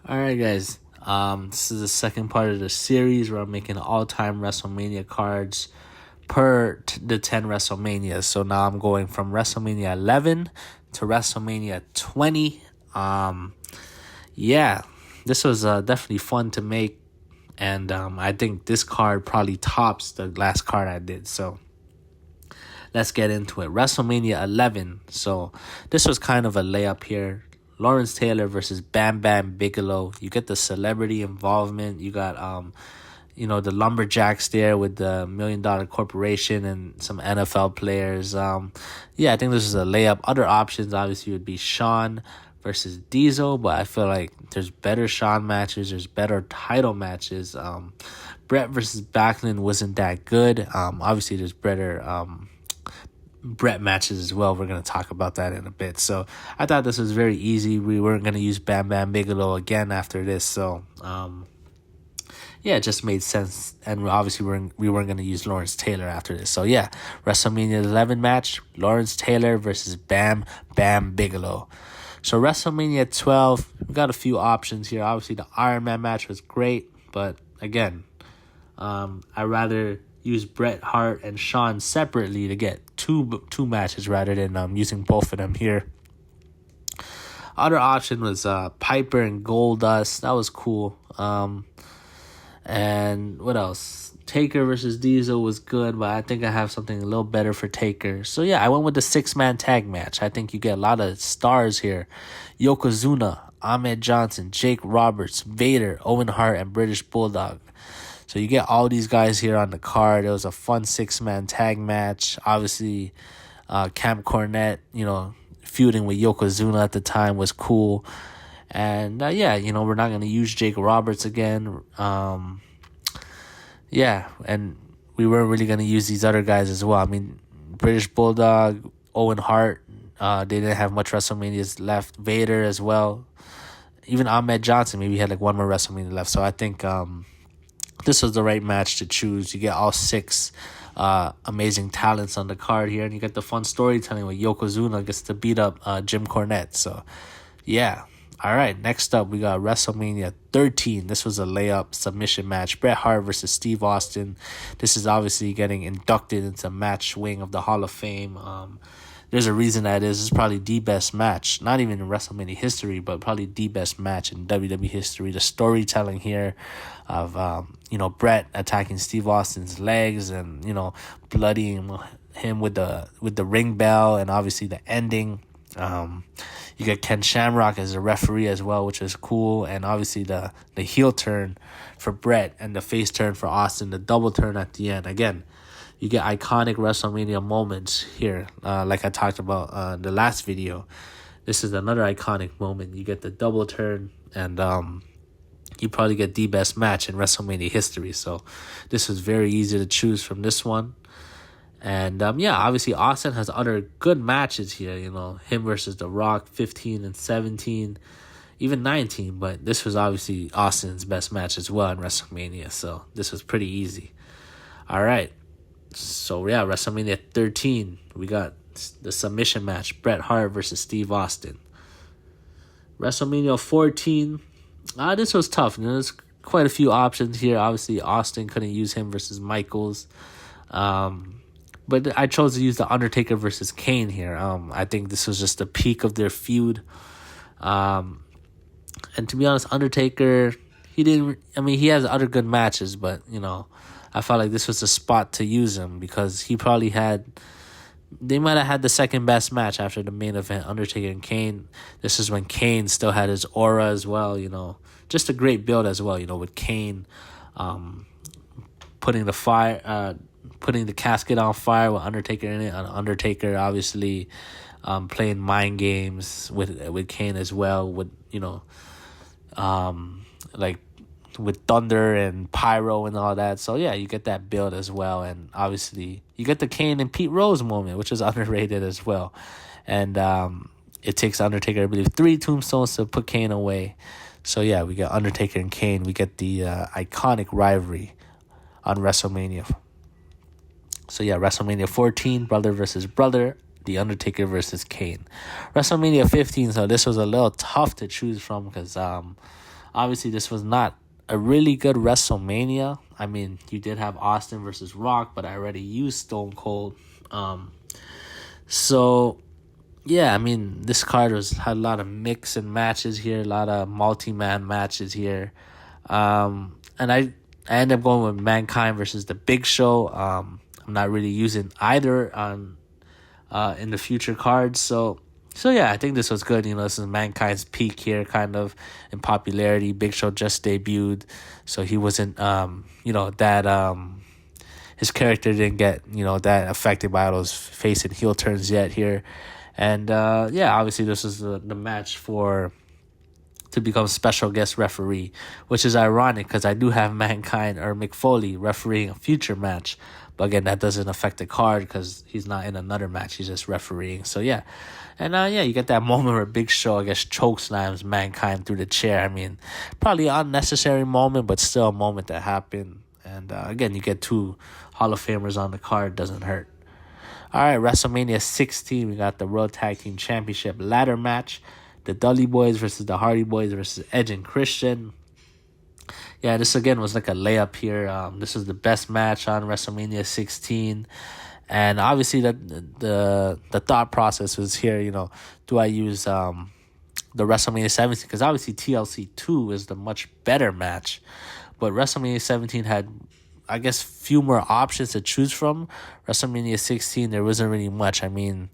All right, guys. This is the second part of the series where I'm making all-time WrestleMania cards per the 10 WrestleManias. So now I'm going from WrestleMania 11 to WrestleMania 20. Yeah, this was definitely fun to make, and I think this card probably tops the last card I did. So let's get into it. WrestleMania 11. So this was kind of a layup here. Lawrence Taylor versus Bam Bam Bigelow. You get the celebrity involvement. You got the Lumberjacks there with the $1 Million Corporation and some NFL players. I think this is a layup. Other options obviously would be Shawn versus Diesel, but I feel like there's better Shawn matches. There's better title matches. Bret versus Backlund wasn't that good. Obviously there's better Bret matches as well. We're going to talk about that in a bit. So I thought this was very easy. We weren't going to use Bam Bam Bigelow again after this. So, it just made sense. And obviously we weren't going to use Lawrence Taylor after this. So, WrestleMania 11 match, Lawrence Taylor versus Bam Bam Bigelow. So WrestleMania 12, we got a few options here. Obviously the Iron Man match was great. But, again, I'd rather use Bret, Hart, and Shawn separately to get two matches rather than using both of them here. Other option was Piper and Goldust. That was cool. And what else? Taker versus Diesel was good, but I think I have something a little better for Taker. So I went with the 6-man tag match. I think you get a lot of stars here. Yokozuna, Ahmed Johnson, Jake Roberts, Vader, Owen Hart, and British Bulldog. So you get all these guys here on the card. It was a fun 6-man tag match. Obviously, Camp Cornette, feuding with Yokozuna at the time was cool. And, we're not going to use Jake Roberts again. And we weren't really going to use these other guys as well. I mean, British Bulldog, Owen Hart, they didn't have much WrestleManias left. Vader as well. Even Ahmed Johnson, maybe he had one more WrestleMania left. So I think this was the right match to choose. You get all 6 amazing talents on the card here, and you get the fun storytelling with Yokozuna gets to beat up Jim Cornette. So, All right, next up, we got WrestleMania 13. This was a layup submission match. Bret Hart versus Steve Austin. This is obviously getting inducted into match wing of the Hall of Fame. There's a reason that is. This is probably the best match, not even in WrestleMania history, but probably the best match in WWE history. The storytelling here of, Bret attacking Steve Austin's legs and, bloodying him with the ring bell, and obviously the ending. You get Ken Shamrock as a referee as well, which is cool. And obviously the heel turn for Bret and the face turn for Austin, the double turn at the end. Again, you get iconic WrestleMania moments here, like I talked about the last video. This is another iconic moment. You get the double turn, and you probably get the best match in WrestleMania history. So this was very easy to choose from this one. And, obviously Austin has other good matches here, him versus The Rock, 15 and 17, even 19. But this was obviously Austin's best match as well in WrestleMania. So this was pretty easy. All right. So, WrestleMania 13, we got the submission match, Bret Hart versus Steve Austin. WrestleMania 14, this was tough. There's quite a few options here. Obviously, Austin couldn't use him versus Michaels. But I chose to use the Undertaker versus Kane here. I think this was just the peak of their feud. And to be honest, Undertaker, he has other good matches, but, I felt like this was the spot to use him because they might have had the second best match after the main event, Undertaker and Kane. This is when Kane still had his aura as well, just a great build as well, with Kane putting the casket on fire with Undertaker in it, and Undertaker obviously playing mind games with Kane as well, with with thunder and pyro and all that. So you get that build as well, and obviously you get the Kane and Pete Rose moment, which is underrated as well. And it takes Undertaker, I believe, 3 tombstones to put Kane away. So we got Undertaker and Kane. We get the iconic rivalry on WrestleMania. So WrestleMania 14, brother versus brother, The Undertaker versus Kane. WrestleMania 15, so this was a little tough to choose from because Obviously, this was not a really good WrestleMania. I mean, you did have Austin versus Rock, but I already used Stone Cold. So yeah, I mean, this card had a lot of mix and matches here, a lot of multi-man matches here. And I ended up going with Mankind versus the Big Show. I'm not really using either on in the future cards. So yeah, I think this was good. This is Mankind's peak here, kind of in popularity. Big Show just debuted, so he wasn't that his character didn't get that affected by all those face and heel turns yet here. And obviously this is the match to become special guest referee, which is ironic because I do have Mankind or Mick Foley refereeing a future match. But again, that doesn't affect the card because he's not in another match. He's just refereeing. So yeah. And you get that moment where Big Show, I guess, chokeslams Mankind through the chair. I mean, probably an unnecessary moment, but still a moment that happened. And again, you get 2 Hall of Famers on the card. Doesn't hurt. All right, WrestleMania 16, we got the World Tag Team Championship ladder match. The Dudley Boyz versus the Hardy Boyz versus Edge and Christian. Yeah, this again was like a layup here. This is the best match on WrestleMania 16. And obviously the thought process was here, do I use the WrestleMania 17? Because obviously TLC 2 is the much better match. But WrestleMania 17 had, I guess, few more options to choose from. WrestleMania 16, there wasn't really much. I mean,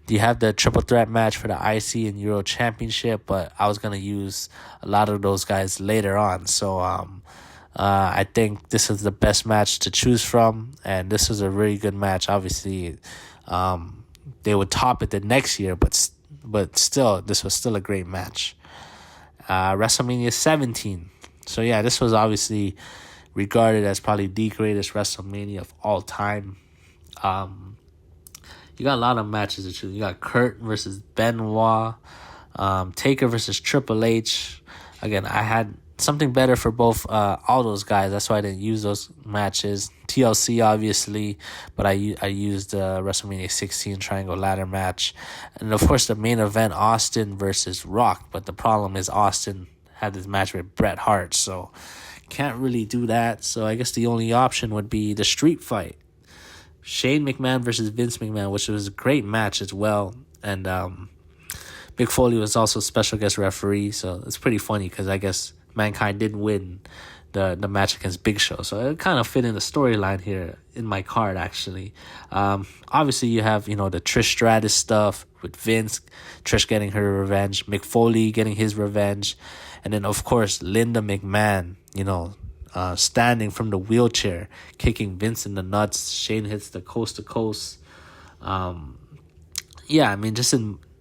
you have the triple threat match for the IC and Euro Championship, but I was going to use a lot of those guys later on. So I think this is the best match to choose from, and this was a really good match. Obviously, they would top it the next year, but still, this was still a great match. WrestleMania 17. So yeah, this was obviously regarded as probably the greatest WrestleMania of all time. You got a lot of matches to choose. You got Kurt versus Benoit, Taker versus Triple H. Again, I had something better for both all those guys. That's why I didn't use those matches. TLC, obviously, but I used the WrestleMania 16 Triangle Ladder match. And, of course, the main event, Austin versus Rock. But the problem is Austin had this match with Bret Hart, so can't really do that. So I guess the only option would be the street fight. Shane McMahon versus Vince McMahon, which was a great match as well. And Mick Foley was also special guest referee, so it's pretty funny because I guess Mankind didn't win the match against Big Show. So it kind of fit in the storyline here in my card, actually. Obviously, you have, the Trish Stratus stuff with Vince, Trish getting her revenge, Mick Foley getting his revenge, and then, of course, Linda McMahon, standing from the wheelchair, kicking Vince in the nuts. Shane hits the coast to coast.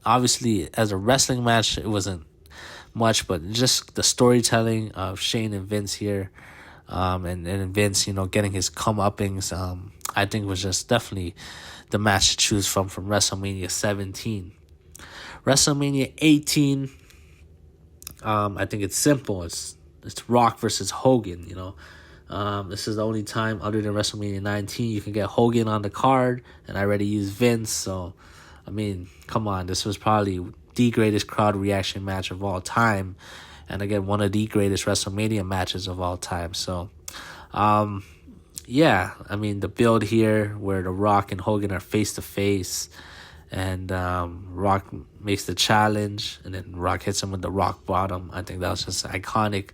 Obviously, as a wrestling match, it wasn't much, but just the storytelling of Shane and Vince here, and Vince, getting his comeuppings, I think was just definitely the match to choose from WrestleMania 17. WrestleMania 18, I think it's simple. It's Rock versus Hogan, This is the only time other than WrestleMania 19 you can get Hogan on the card, and I already used Vince, so, I mean, come on, this was probably the greatest crowd reaction match of all time, and again, one of the greatest WrestleMania matches of all time. So, the build here where The Rock and Hogan are face-to-face, and Rock makes the challenge, and then Rock hits him with the rock bottom. I think that was just iconic.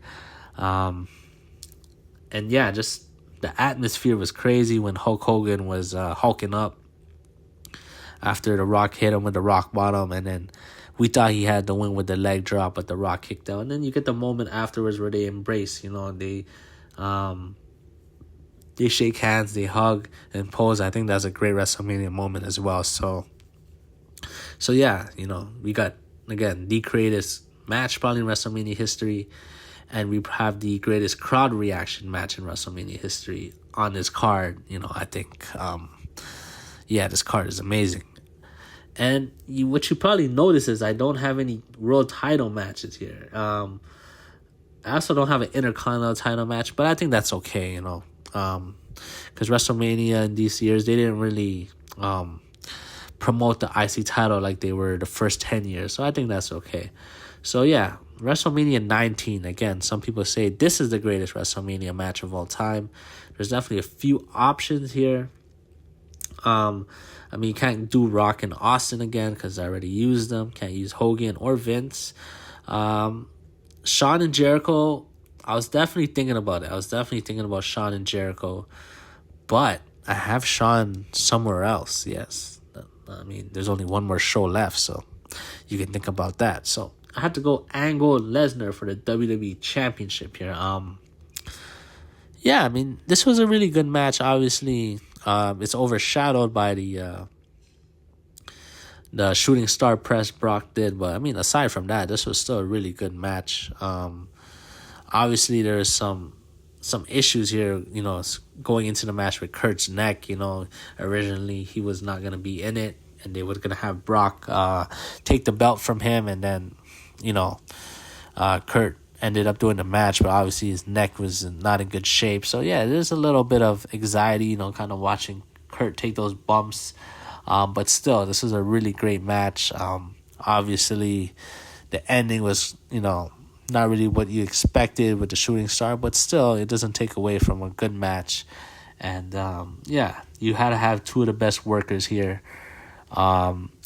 Just the atmosphere was crazy when Hulk Hogan was hulking up after The Rock hit him with the rock bottom, and then we thought he had the win with the leg drop, but The Rock kicked out. And then you get the moment afterwards where they embrace, they shake hands, they hug and pose. I think that's a great WrestleMania moment as well. So yeah, we got, again, the greatest match probably in WrestleMania history, and we have the greatest crowd reaction match in WrestleMania history on this card. I think, this card is amazing. And what you probably notice is I don't have any world title matches here. I also don't have an Intercontinental title match, but I think that's okay, because WrestleMania in these years, they didn't really promote the IC title like they were the first 10 years. So I think that's okay. So yeah, WrestleMania 19, again, some people say this is the greatest WrestleMania match of all time. There's definitely a few options here. I mean, you can't do Rock and Austin again because I already used them. Can't use Hogan or Vince. Shawn and Jericho, I was definitely thinking about it. I was definitely thinking about Shawn and Jericho. But I have Shawn somewhere else, yes. I mean, there's only one more show left, so you can think about that. So I had to go Angle Lesnar for the WWE Championship here. Yeah, I mean, this was a really good match. Obviously, it's overshadowed by the shooting star press Brock did, but I mean, aside from that, this was still a really good match. Obviously, there's some issues here, you know, going into the match with Kurt's neck. You know, originally he was not gonna be in it, and they were gonna have Brock take the belt from him, and then, you know, Kurt ended up doing the match, but obviously his neck was not in good shape. So yeah, there's a little bit of anxiety, you know, kind of watching Kurt take those bumps. But still, this is a really great match. Obviously, the ending was, you know, not really what you expected with the shooting star, but still, it doesn't take away from a good match. And yeah, you had to have two of the best workers here.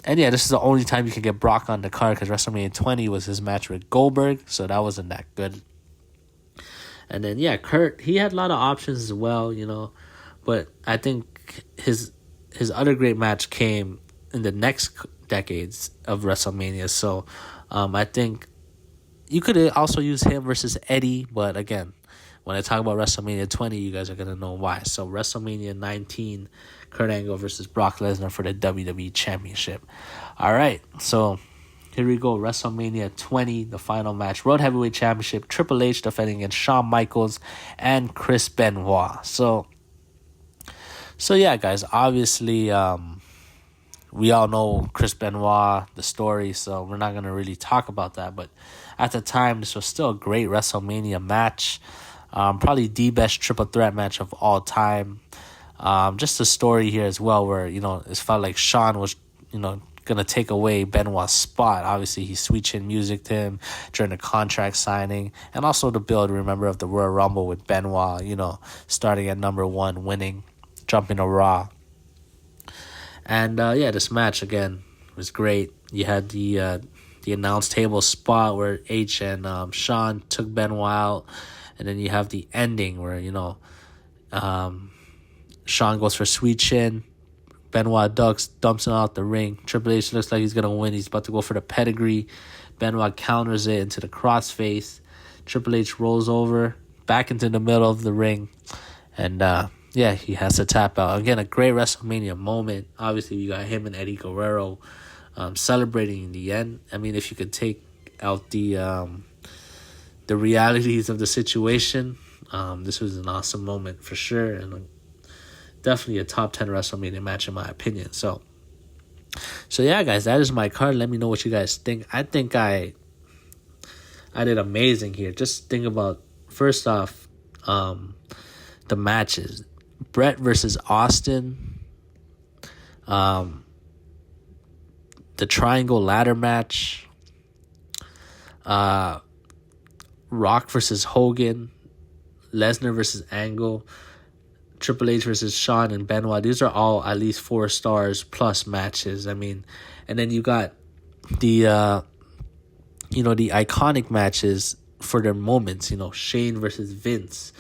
And yeah, this is the only time you can get Brock on the card because WrestleMania 20 was his match with Goldberg, so that wasn't that good. And then yeah, Kurt, he had a lot of options as well, you know, but I think his other great match came in the next decades of WrestleMania. So I think you could also use him versus Eddie, but again, when I talk about WrestleMania 20, you guys are going to know why. So WrestleMania 19, Kurt Angle versus Brock Lesnar for the WWE Championship. All right, so here we go. WrestleMania 20, the final match. World Heavyweight Championship, Triple H defending against Shawn Michaels and Chris Benoit. So yeah, guys, obviously we all know Chris Benoit, the story, so we're not going to really talk about that. But at the time, this was still a great WrestleMania match. Probably the best triple threat match of all time. Just the story here as well where, you know, it felt like Shawn was, you know, going to take away Benoit's spot. Obviously, he switched in music to him during the contract signing. And also the build, remember, of the Royal Rumble with Benoit, you know, starting at number 1, winning, jumping to Raw. And yeah, this match, again, was great. You had the announce table spot where H and Shawn took Benoit out. And then you have the ending where, you know, Shawn goes for sweet chin. Benoit dumps him out the ring. Triple H looks like he's going to win. He's about to go for the pedigree. Benoit counters it into the crossface. Triple H rolls over, back into the middle of the ring. And, yeah, he has to tap out. Again, a great WrestleMania moment. Obviously, you got him and Eddie Guerrero celebrating in the end. I mean, if you could take out the realities of the situation, this was an awesome moment for sure, and definitely a top 10 WrestleMania match in my opinion. So yeah, guys, that is my card. Let me know what you guys think. I think I did amazing here. Just think about, first off, the matches. Bret versus Austin, the triangle ladder match, Rock versus Hogan, Lesnar versus Angle, Triple H versus Shawn and Benoit. These are all at least 4 stars plus matches. I mean, and then you got the the iconic matches for their moments. You know, Shane versus Vince,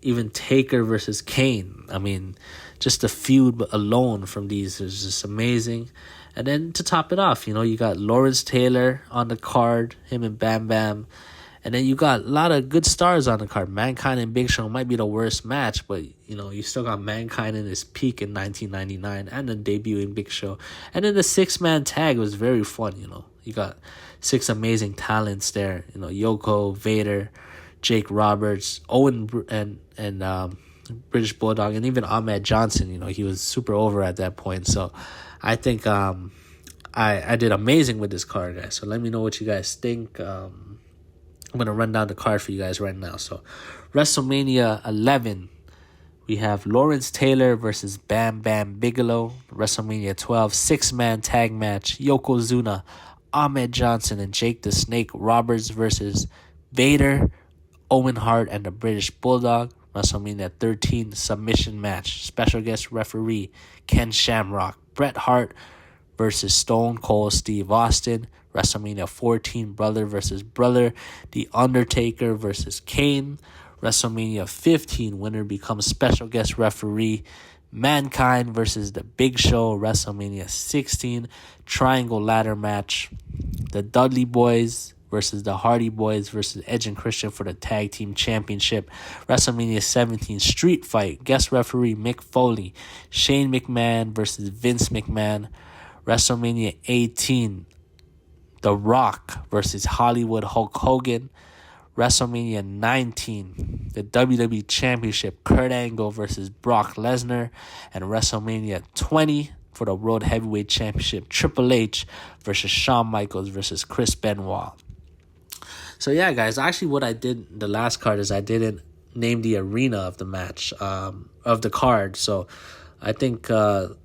even Taker versus Kane. I mean, just the feud alone from these is just amazing. And then to top it off, you know, you got Lawrence Taylor on the card, him and Bam Bam. And then you got a lot of good stars on the card. Mankind and Big Show might be the worst match, but, you know, you still got Mankind in his peak in 1999 and the debuting Big Show. And then the 6-man tag was very fun, you know. You got 6 amazing talents there. You know, Yoko, Vader, Jake Roberts, Owen, and British Bulldog, and even Ahmed Johnson. You know, he was super over at that point. So I think I did amazing with this card, guys. So let me know what you guys think. I'm going to run down the card for you guys right now. So WrestleMania 11, we have Lawrence Taylor versus Bam Bam Bigelow. WrestleMania 12, 6-man tag match, Yokozuna, Ahmed Johnson and Jake the Snake Roberts versus Vader, Owen Hart, and the British Bulldog. WrestleMania 13 submission match. Special guest referee Ken Shamrock. Bret Hart versus Stone Cold Steve Austin. WrestleMania 14 brother versus brother. The Undertaker versus Kane. WrestleMania 15 winner becomes special guest referee Mankind versus the Big Show. WrestleMania 16 triangle ladder match. The Dudley Boyz versus the Hardy Boyz versus Edge and Christian for the Tag Team Championship. WrestleMania 17 Street Fight. Guest referee Mick Foley. Shane McMahon versus Vince McMahon. WrestleMania 18 The Rock versus Hollywood Hulk Hogan. WrestleMania 19 the WWE Championship. Kurt Angle versus Brock Lesnar. And WrestleMania 20 for the World Heavyweight Championship. Triple H versus Shawn Michaels versus Chris Benoit. So yeah, guys, actually what I did the last card is I didn't name the arena of the match, of the card. So I think, so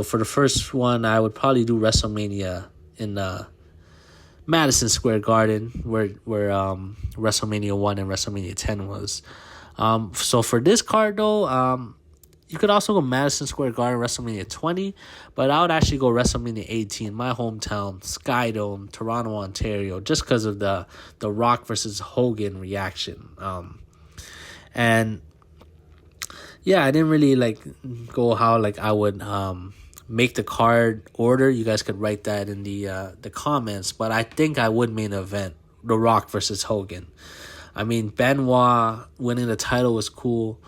for the first one, I would probably do WrestleMania in Madison Square Garden, where WrestleMania 1 and WrestleMania 10 was. So for this card, though, you could also go Madison Square Garden, WrestleMania 20, but I would actually go WrestleMania 18, my hometown, Skydome, Toronto, Ontario, just because of the Rock versus Hogan reaction. And yeah, I didn't really go how I would make the card order. You guys could write that in the comments, but I think I would main event The Rock versus Hogan. I mean, Benoit winning the title was cool.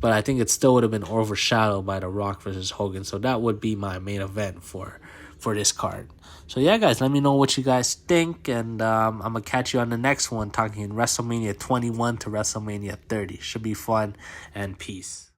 But I think it still would have been overshadowed by The Rock versus Hogan. So that would be my main event for this card. So yeah, guys, let me know what you guys think. And I'm going to catch you on the next one, talking WrestleMania 21 to WrestleMania 30. Should be fun, and peace.